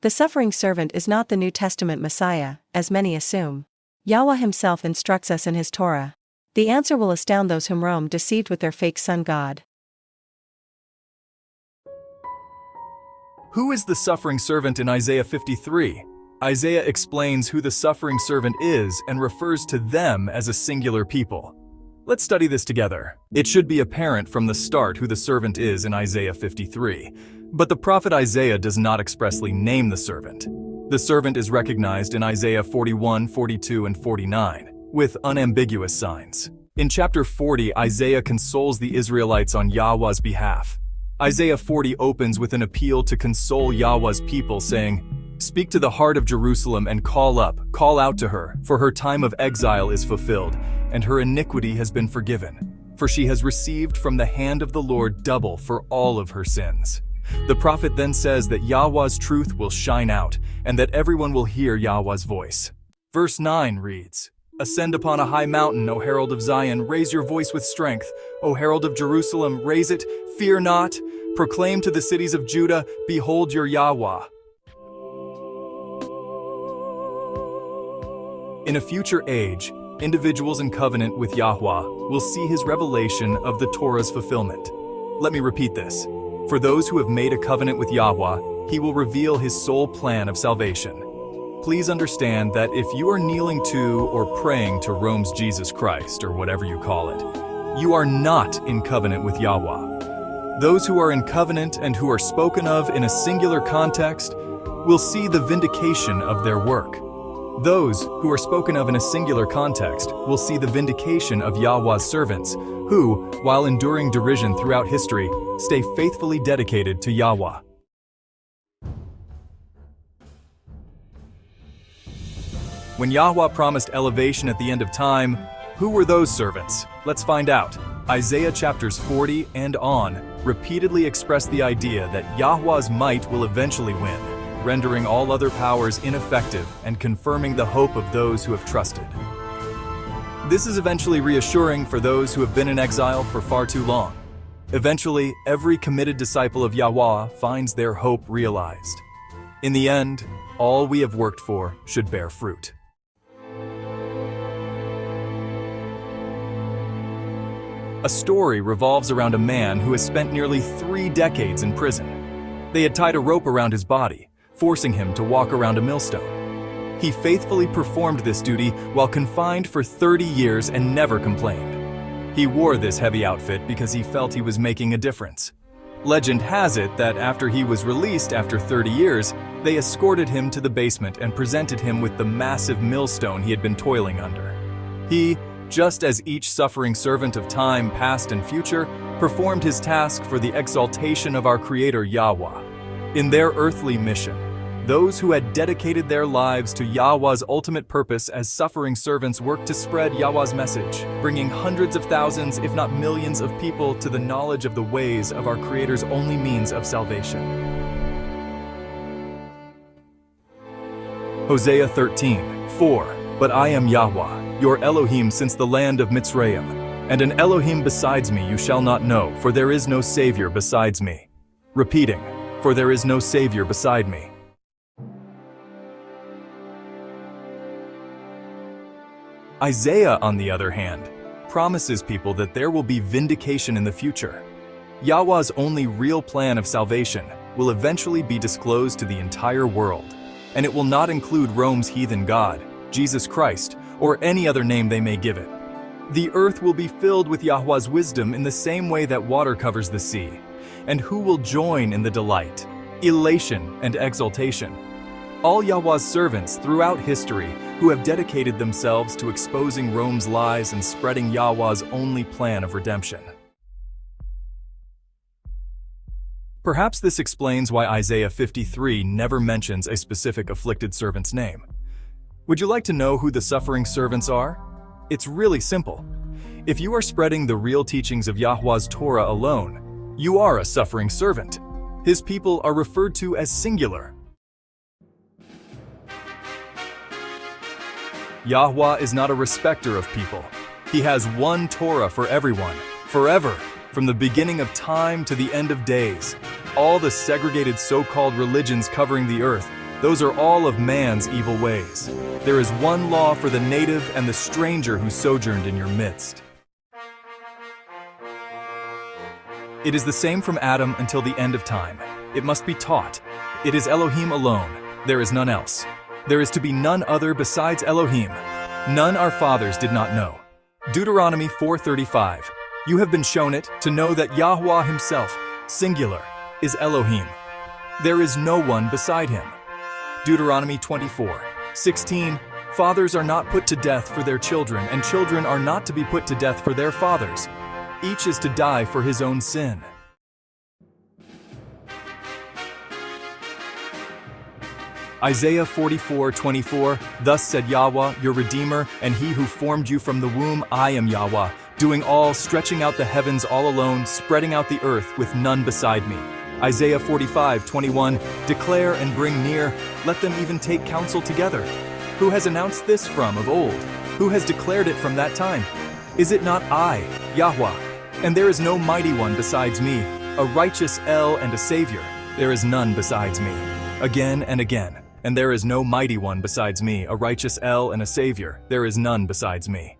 The suffering servant is not the New Testament Messiah, as many assume. Yahweh himself instructs us in his Torah. The answer will astound those whom Rome deceived with their fake sun god. Who is the suffering servant in Isaiah 53? Isaiah explains who the suffering servant is and refers to them as a singular people. Let's study this together. It should be apparent from the start who the servant is in Isaiah 53, but the prophet Isaiah does not expressly name the servant. The servant is recognized in Isaiah 41, 42, and 49, with unambiguous signs. In chapter 40, Isaiah consoles the Israelites on Yahweh's behalf. Isaiah 40 opens with an appeal to console Yahweh's people, saying, "Speak to the heart of Jerusalem and call out to her, for her time of exile is fulfilled, and her iniquity has been forgiven, for she has received from the hand of the Lord double for all of her sins." The prophet then says that Yahweh's truth will shine out, and that everyone will hear Yahweh's voice. Verse 9 reads, "Ascend upon a high mountain, O herald of Zion, raise your voice with strength. O herald of Jerusalem, raise it, fear not. Proclaim to the cities of Judah, behold your Yahweh." In a future age, individuals in covenant with Yahweh will see his revelation of the Torah's fulfillment. Let me repeat this. For those who have made a covenant with Yahweh, he will reveal his sole plan of salvation. Please understand that if you are kneeling to or praying to Rome's Jesus Christ, or whatever you call it, you are not in covenant with Yahweh. Those who are in covenant and who are spoken of in a singular context will see the vindication of their work. Those who are spoken of in a singular context will see the vindication of Yahweh's servants, who, while enduring derision throughout history, stay faithfully dedicated to Yahweh. When Yahweh promised elevation at the end of time, who were those servants? Let's find out. Isaiah chapters 40 and on repeatedly express the idea that Yahweh's might will eventually win, rendering all other powers ineffective and confirming the hope of those who have trusted. This is eventually reassuring for those who have been in exile for far too long. Eventually, every committed disciple of Yahweh finds their hope realized. In the end, all we have worked for should bear fruit. A story revolves around a man who has spent nearly 3 decades in prison. They had tied a rope around his body, forcing him to walk around a millstone. He faithfully performed this duty while confined for 30 years and never complained. He wore this heavy outfit because he felt he was making a difference. Legend has it that after he was released after 30 years, they escorted him to the basement and presented him with the massive millstone he had been toiling under. He, just as each suffering servant of time past and future, performed his task for the exaltation of our Creator Yahweh. In their earthly mission, those who had dedicated their lives to Yahweh's ultimate purpose as suffering servants worked to spread Yahweh's message, bringing hundreds of thousands, if not millions of people to the knowledge of the ways of our Creator's only means of salvation. Hosea 13:4. But I am Yahweh, your Elohim since the land of Mitzrayim, and an Elohim besides me you shall not know, for there is no Savior besides me. Repeating, for there is no Savior beside me. Isaiah, on the other hand, promises people that there will be vindication in the future. Yahweh's only real plan of salvation will eventually be disclosed to the entire world, and it will not include Rome's heathen god, Jesus Christ, or any other name they may give it. The earth will be filled with Yahweh's wisdom in the same way that water covers the sea. And who will join in the delight, elation, and exultation? All Yahweh's servants throughout history who have dedicated themselves to exposing Rome's lies and spreading Yahweh's only plan of redemption. Perhaps this explains why Isaiah 53 never mentions a specific afflicted servant's name. Would you like to know who the suffering servants are? It's really simple. If you are spreading the real teachings of Yahweh's Torah alone, you are a suffering servant. His people are referred to as singular. Yahweh is not a respecter of people. He has one Torah for everyone, forever, from the beginning of time to the end of days. All the segregated so-called religions covering the earth Those are all of man's evil ways. There is one law for the native and the stranger who sojourned in your midst. It is the same from Adam until the end of time. It must be taught. It is Elohim alone. There is none else. There is to be none other besides Elohim. None our fathers did not know. Deuteronomy 4:35. You have been shown it to know that Yahweh himself, singular, is Elohim. There is no one beside him. Deuteronomy 24:16. Fathers are not put to death for their children, and children are not to be put to death for their fathers. Each is to die for his own sin. Isaiah 44:24. Thus said Yahweh, your Redeemer, and he who formed you from the womb. I am Yahweh, doing all, stretching out the heavens all alone, spreading out the earth with none beside me. Isaiah 45:21. Declare and bring near, let them even take counsel together. Who has announced this from of old? Who has declared it from that time? Is it not I, Yahweh? And there is no mighty one besides me, a righteous El and a Savior. There is none besides me. Again and again. And there is no mighty one besides me, a righteous El and a Savior. There is none besides me.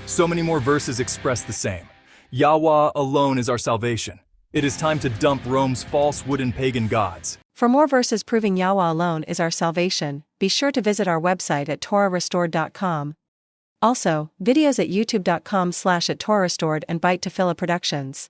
So many more verses express the same. Yahweh alone is our salvation. It is time to dump Rome's false wooden pagan gods. For more verses proving Yahweh alone is our salvation, be sure to visit our website at torahrestored.com. Also, videos at youtube.com/@torahrestored and Bite to Phila Productions.